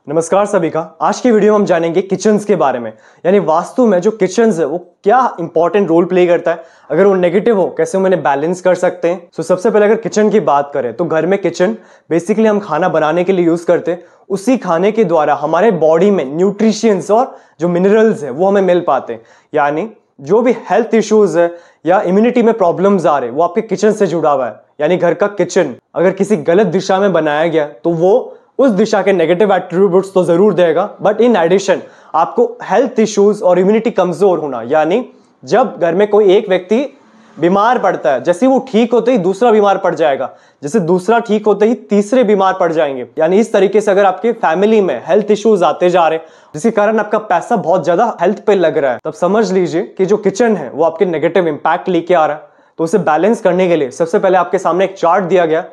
नमस्कार सभी का। आज की वीडियो में हम जानेंगे किचन्स के बारे में, यानी वास्तु में जो किचन्स है वो क्या इंपॉर्टेंट रोल प्ले करता है। अगर वो नेगेटिव हो कैसे हम इन्हें बैलेंस कर सकते हैं। सो सबसे पहले अगर किचन की बात करें तो घर में किचन बेसिकली हम खाना बनाने के लिए यूज करते हैं। उसी खाने के द्वारा हमारे बॉडी में न्यूट्रिशियंस और जो मिनरल्स है वो हमें मिल पाते हैं। यानी जो भी हेल्थ इश्यूज है या इम्यूनिटी में प्रॉब्लम्स आ रहे वो आपके किचन से जुड़ा हुआ है। यानी घर का किचन अगर किसी गलत दिशा में बनाया गया तो वो उस दिशा के नेगेटिव एट्रीब्यूट्स तो जरूर देगा, बट इन एडिशन आपको हेल्थ इश्यूज और इम्यूनिटी कमजोर होना, यानी जब घर में कोई एक व्यक्ति बीमार पड़ता है, जैसे वो ठीक होते ही दूसरा बीमार पड़ जाएगा, जैसे दूसरा ठीक होते ही तीसरे बीमार पड़ जाएंगे। यानी इस तरीके से अगर आपके फैमिली में हेल्थ इश्यूज आते जा रहे जिसके कारण आपका पैसा बहुत ज्यादा हेल्थ पे लग रहा है, तब समझ लीजिए कि जो किचन है वो आपके नेगेटिव इंपैक्ट लेके आ रहा है। तो उसे बैलेंस करने के लिए सबसे पहले आपके सामने एक चार्ट दिया गया,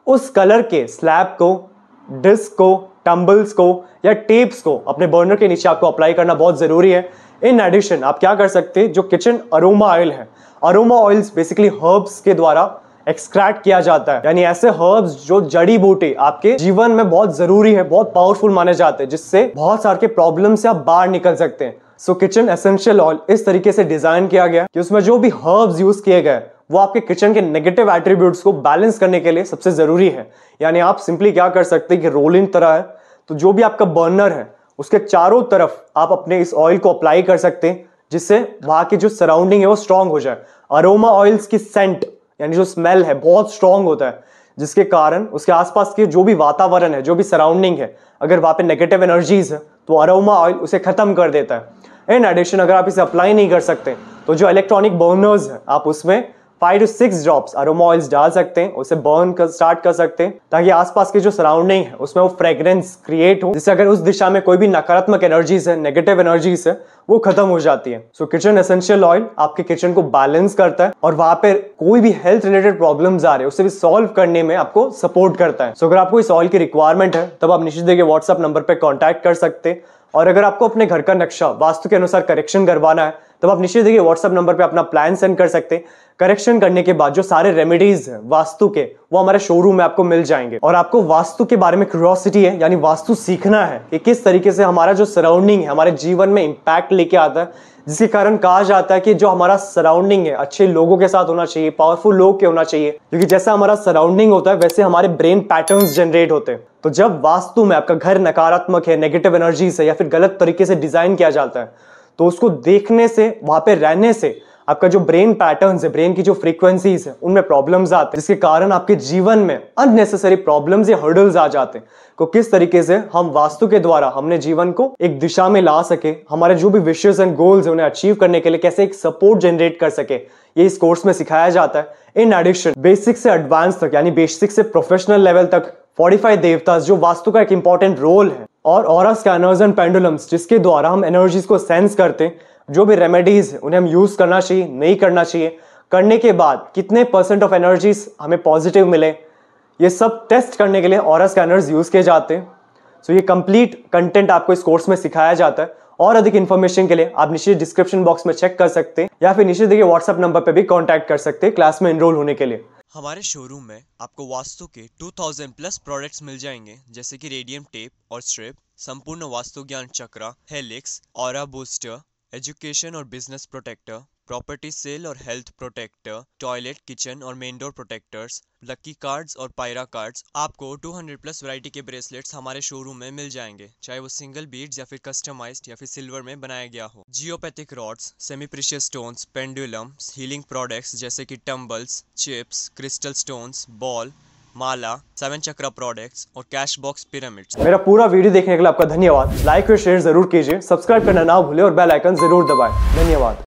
उस कलर के स्लैब को, डिस्क को, टम्बल्स को या टेप्स को अपने बर्नर के नीचे आपको अप्लाई करना बहुत जरूरी है। इन एडिशन आप क्या कर सकते हैं, जो किचन अरोमा ऑयल है, अरोमा ऑयल्स बेसिकली हर्ब्स के द्वारा एक्सट्रैक्ट किया जाता है। यानी ऐसे हर्ब्स जो जड़ी बूटी आपके जीवन में बहुत जरूरी है, बहुत पावरफुल माने जाते हैं, जिससे बहुत सारे प्रॉब्लम से आप बाहर निकल सकते हैं। सो किचन एसेंशियल ऑयल इस तरीके से डिजाइन किया गया कि उसमें जो भी हर्ब्स यूज किए गए वो आपके किचन के नेगेटिव एट्रीब्यूट्स को बैलेंस करने के लिए सबसे जरूरी है। यानी आप सिंपली क्या कर सकते हैं कि रोलिंग तरह है, तो जो भी आपका बर्नर है उसके चारों तरफ आप अपने इस ऑयल को अप्लाई कर सकते हैं, जिससे वहां की जो सराउंडिंग है वो स्ट्रांग हो जाए। अरोमा ऑयल्स की सेंट यानी जो स्मेल है बहुत स्ट्रांग होता है, जिसके कारण उसके आसपास के जो भी वातावरण है, जो भी सराउंडिंग है, अगर वहां पे नेगेटिव एनर्जीज है तो अरोमा ऑयल उसे खत्म कर देता है। इन एडिशन अगर आप इसे अप्लाई नहीं कर सकते तो जो इलेक्ट्रॉनिक बर्नर्स है आप उसमें 5 to 6 ड्रॉप्स अरोमा ऑयल्स डाल सकते हैं, उसे बर्न कर स्टार्ट कर सकते हैं, ताकि आसपास की जो सराउंडिंग है उसमें वो फ्रेग्रेंस क्रिएट हो, जिससे अगर उस दिशा में कोई भी नकारात्मक एनर्जीज है, नेगेटिव एनर्जीज है, वो खत्म हो जाती है। सो किचन एसेंशियल ऑयल आपके किचन को बैलेंस करता है और वहां पे कोई भी हेल्थ रिलेटेड प्रॉब्लम्स आ रहे हैं उसे भी सॉल्व करने में आपको सपोर्ट करता है। सो अगर आपको इस ऑयल की रिक्वायरमेंट है तब आप नीचे दिए गए व्हाट्सएप नंबर पर कॉन्टैक्ट कर सकते हैं। और अगर आपको अपने घर का नक्शा वास्तु के अनुसार करेक्शन करवाना है तब आप नीचे दिए व्हाट्सएप नंबर पे अपना प्लान सेंड कर सकते हैं। करेक्शन करने के बाद जो सारे रेमेडीज है वास्तु के वो हमारे शोरूम में आपको मिल जाएंगे। और आपको वास्तु के बारे में क्यूरियोसिटी है, यानी वास्तु सीखना है कि किस तरीके से हमारा जो सराउंडिंग है हमारे जीवन में इंपैक्ट लेके आता है, जिसके कारण कहा जाता है कि जो हमारा सराउंडिंग है अच्छे लोगों के साथ होना चाहिए, पावरफुल लोग के होना चाहिए, क्योंकि जैसा हमारा सराउंडिंग होता है वैसे हमारे ब्रेन पैटर्न्स जनरेट होते हैं। तो जब वास्तु में आपका घर नकारात्मक है, नेगेटिव एनर्जी से या फिर गलत तरीके से डिजाइन किया जाता है, तो उसको देखने से, वहां पे रहने से आपका जो ब्रेन पैटर्न्स है, ब्रेन की जो फ्रीक्वेंसीज है उनमें प्रॉब्लम्स आते हैं, जिसके कारण आपके जीवन में अननेसेसरी प्रॉब्लम्स या हर्डल्स आ जाते हैं। तो किस तरीके से हम वास्तु के द्वारा हमने जीवन को एक दिशा में ला सके, हमारे जो भी विशेस एंड गोल्स है उन्हें अचीव करने के लिए कैसे एक सपोर्ट जनरेट कर सके, ये इस कोर्स में सिखाया जाता है। इन एडिशन बेसिक से एडवांस तक, यानी बेसिक से प्रोफेशनल लेवल तक 45 देवतास जो वास्तु का एक इंपॉर्टेंट रोल है, और ऑरा स्कैनर्स एंड पेंडुलम्स जिसके द्वारा हम एनर्जीज को सेंस करते हैं, जो भी रेमेडीज है उन्हें हम यूज करना चाहिए, नहीं करना चाहिए, करने के बाद कितने % ऑफ एनर्जीज हमें पॉजिटिव मिले, ये सब टेस्ट करने के लिए ऑरा स्कैनर्स यूज किए जाते हैं। सो ये कंप्लीट कंटेंट आपको इस कोर्स में सिखाया जाता है। और अधिक इन्फॉर्मेशन के लिए आप नीचे डिस्क्रिप्शन बॉक्स में चेक कर सकते हैं या फिर नीचे दिए व्हाट्सएप नंबर पर भी कॉन्टैक्ट कर सकते हैं क्लास में एनरोल होने के लिए। हमारे शोरूम में आपको वास्तु के 2000+ प्रोडक्ट्स मिल जाएंगे, जैसे कि रेडियम टेप और स्ट्रिप, संपूर्ण वास्तु ज्ञान चक्रा, हेलिक्स, ऑरा बूस्टर, एजुकेशन और बिजनेस प्रोटेक्टर, प्रॉपर्टी सेल और हेल्थ प्रोटेक्टर, टॉयलेट, किचन और main door protectors, lucky cards और पायरा कार्ड्स। आपको 200+ वैरायटी के ब्रेसलेट्स हमारे शोरूम में मिल जाएंगे, चाहे वो सिंगल बीड्स या फिर कस्टमाइज्ड या फिर सिल्वर में बनाया गया हो। Geopathic rods, semi precious stones, pendulums, healing products जैसे कि tumbles, chips, crystal stones, ball, mala, 7 chakra products और कैश बॉक्स पिरामिड्स। मेरा पूरा वीडियो देखने के लिए आपका धन्यवाद। लाइक और शेयर जरूर कीजिए, सब्सक्राइब करना ना भूले और बेल आइकन जरूर दबाएं। धन्यवाद।